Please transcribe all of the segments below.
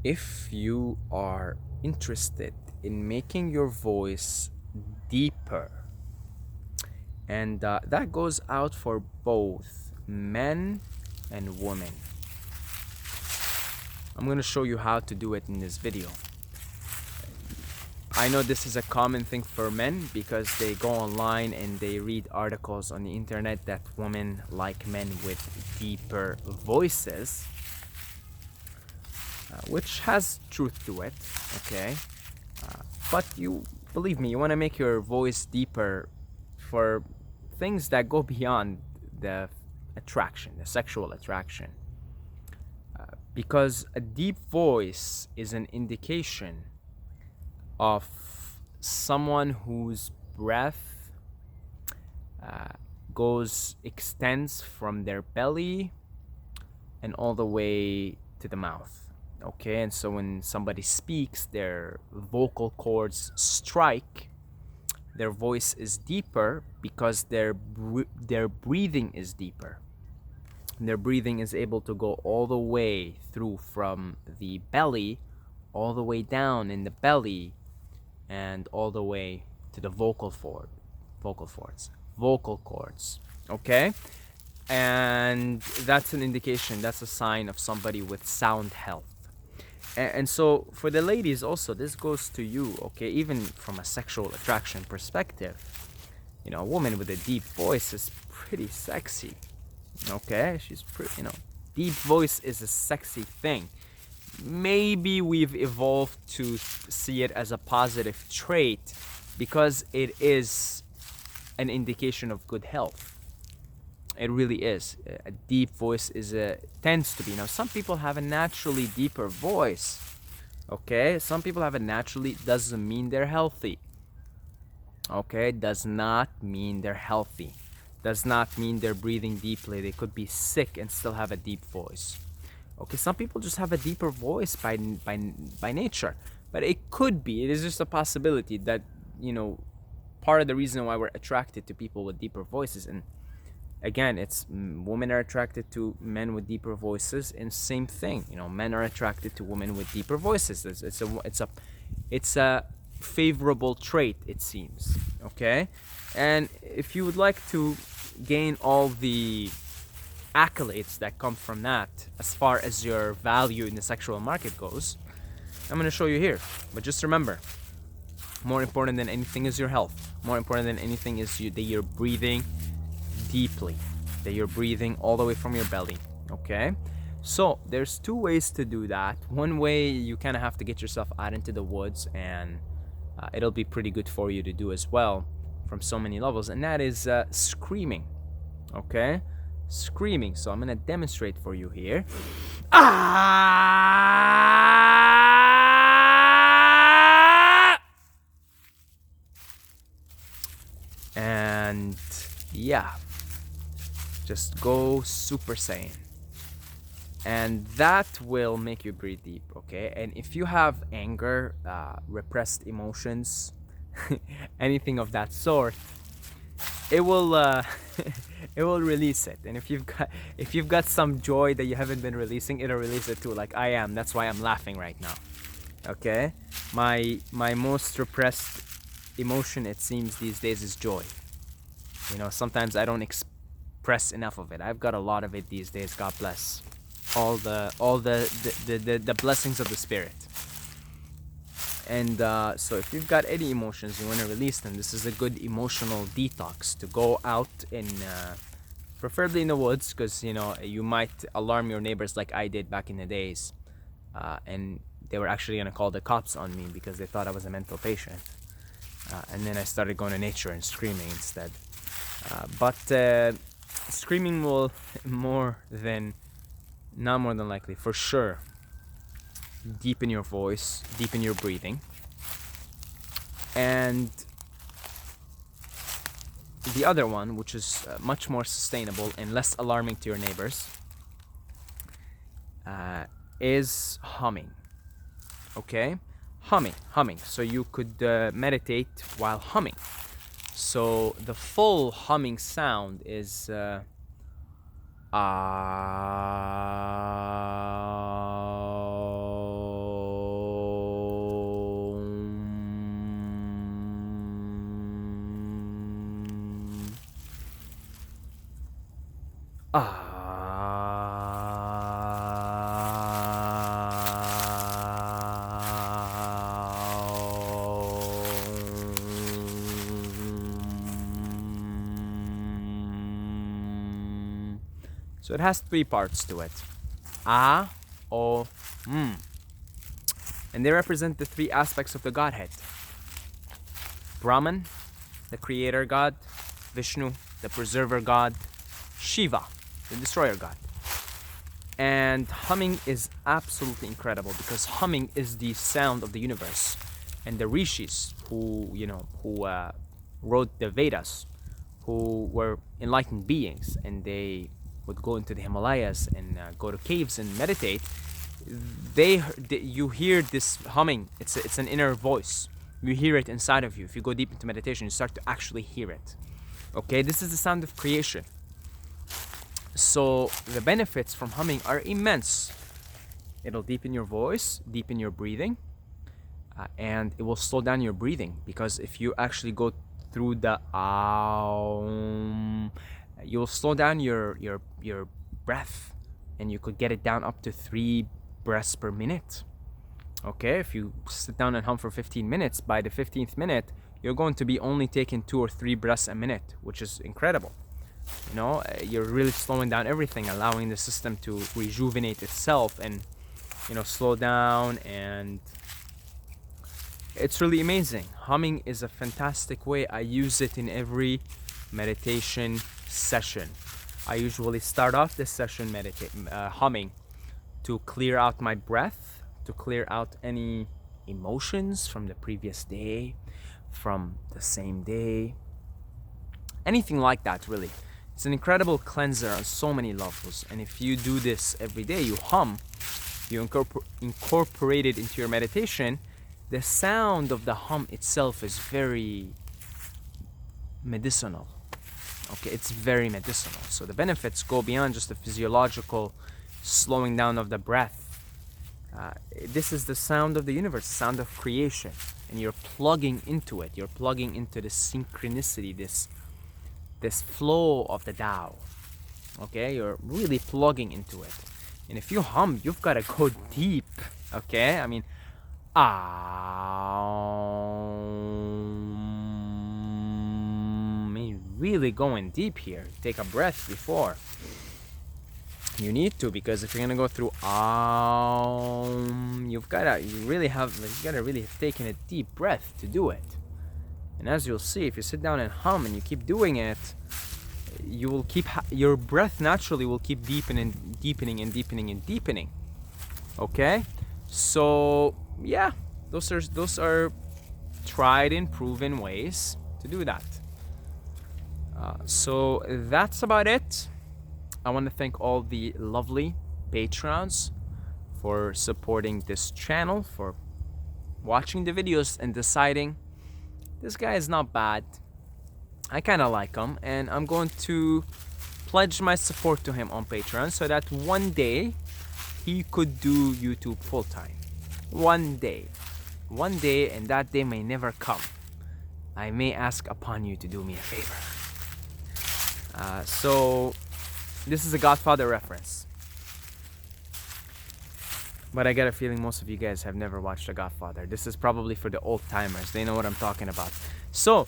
if you are interested in making your voice deeper, and that goes out for both men and women. I'm going to show you how to do it in this video. I know this is a common thing for men because they go online and they read articles on the internet that women like men with deeper voices, which has truth to it, okay? But you, believe me, you want to make your voice deeper for things that go beyond the attraction, the sexual attraction. Because a deep voice is an indication of someone whose breath extends from their belly and all the way to the mouth. Okay, and so when somebody speaks, their vocal cords strike, their voice is deeper because their breathing is deeper. Their breathing is able to go all the way through from the belly, all the way down in the belly, and all the way to the vocal cords. Okay, and that's an indication. That's a sign of somebody with sound health. And so for the ladies also, this goes to you. Okay, even from a sexual attraction perspective, you know, a woman with a deep voice is pretty sexy. Okay, she's pretty, you know, deep voice is a sexy thing. Maybe we've evolved to see it as a positive trait because it is an indication of good health. It really is. A deep voice tends to be. Now, some people have a naturally deeper voice. Okay, some people have a naturally, doesn't mean they're healthy. Okay, does not mean they're healthy. Does not mean they're breathing deeply. They could be sick and still have a deep voice. Okay, some people just have a deeper voice by nature, but it could be. It is just a possibility that, you know, part of the reason why we're attracted to people with deeper voices, and again, it's women are attracted to men with deeper voices, and same thing. You know, men are attracted to women with deeper voices. It's a favorable trait, it seems. Okay, and if you would like to gain all the accolades that come from that as far as your value in the sexual market goes, I'm going to show you here. But just remember, more important than anything is your health. More important than anything is that you're breathing deeply, that you're breathing all the way from your belly. Okay, so there's two ways to do that. One way, you kind of have to get yourself out into the woods, and it'll be pretty good for you to do as well from so many levels, and that is screaming. Okay, screaming. So I'm gonna demonstrate for you here. And yeah, just go Super Saiyan, and that will make you breathe deep. Okay, and if you have anger, repressed emotions, anything of that sort, it will it will release it. And if you've got some joy that you haven't been releasing, it'll release it too, like I am. That's why I'm laughing right now. Okay, my most repressed emotion, it seems, these days is joy. You know, sometimes I don't express enough of it. I've got a lot of it these days. God bless. All the blessings of the spirit. And so if you've got any emotions, you want to release them, this is a good emotional detox to go out in, preferably in the woods, because, you know, you might alarm your neighbors like I did back in the days. And they were actually going to call the cops on me because they thought I was a mental patient. And then I started going to nature and screaming instead. But screaming will not more than likely, for sure, deepen your voice, deepen your breathing. And the other one, which is much more sustainable and less alarming to your neighbors, is humming. Okay, humming. So you could meditate while humming. So the full humming sound is So it has three parts to it. Ah, O, and they represent the three aspects of the Godhead. Brahman, the creator God; Vishnu, the preserver God; Shiva, the destroyer God. And humming is absolutely incredible, because humming is the sound of the universe. And the rishis who wrote the Vedas, who were enlightened beings, and they would go into the Himalayas and go to caves and meditate. You hear this humming. It's an inner voice. You hear it inside of you. If you go deep into meditation, you start to actually hear it. Okay, this is the sound of creation. So the benefits from humming are immense. It'll deepen your voice, deepen your breathing, and it will slow down your breathing, because if you actually go through the you'll slow down your breath, and you could get it down up to 3 breaths per minute. Okay, if you sit down and hum for 15 minutes, by the 15th minute, you're going to be only taking 2 or 3 breaths a minute, which is incredible. You know, you're really slowing down everything, allowing the system to rejuvenate itself and, slow down. And it's really amazing. Humming is a fantastic way. I use it in every meditation session. I usually start off this session humming, to clear out my breath, to clear out any emotions from the previous day, from the same day, anything like that, really. It's an incredible cleanser on so many levels. And if you do this every day, you hum, you incorporate it into your meditation, the sound of the hum itself is very medicinal. Okay, it's very medicinal. So the benefits go beyond just the physiological slowing down of the breath. This is the sound of the universe, sound of creation, and you're plugging into it. You're plugging into the synchronicity, this flow of the Tao. Okay, you're really plugging into it. And if you hum, you've got to go deep. Okay, I mean, really going deep here. Take a breath before. You need to, because if you're gonna go through you've gotta really have taken a deep breath to do it. And as you'll see, if you sit down and hum and you keep doing it, you will keep your breath naturally will keep deepening and deepening. Okay, so yeah, those are tried and proven ways to do that. So that's about it. I want to thank all the lovely patrons for supporting this channel, for watching the videos and deciding this guy is not bad. I kind of like him, and I'm going to pledge my support to him on Patreon so that one day he could do YouTube full time. One day, and that day may never come. I may ask upon you to do me a favor. So this is a Godfather reference, but I get a feeling most of you guys have never watched The Godfather. This is probably for the old timers. They know what I'm talking about. So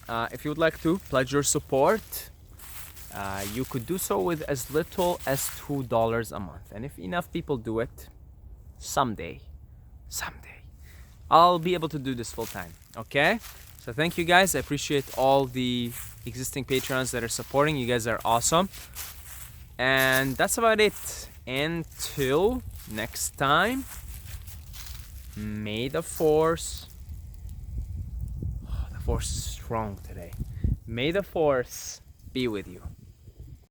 if you would like to pledge your support, you could do so with as little as $2 a month. And if enough people do it, someday, I'll be able to do this full time. Okay? So thank you guys. I appreciate all the existing patrons that are supporting. You guys are awesome. And that's about it. Until next time, may the force is strong today. May the force be with you.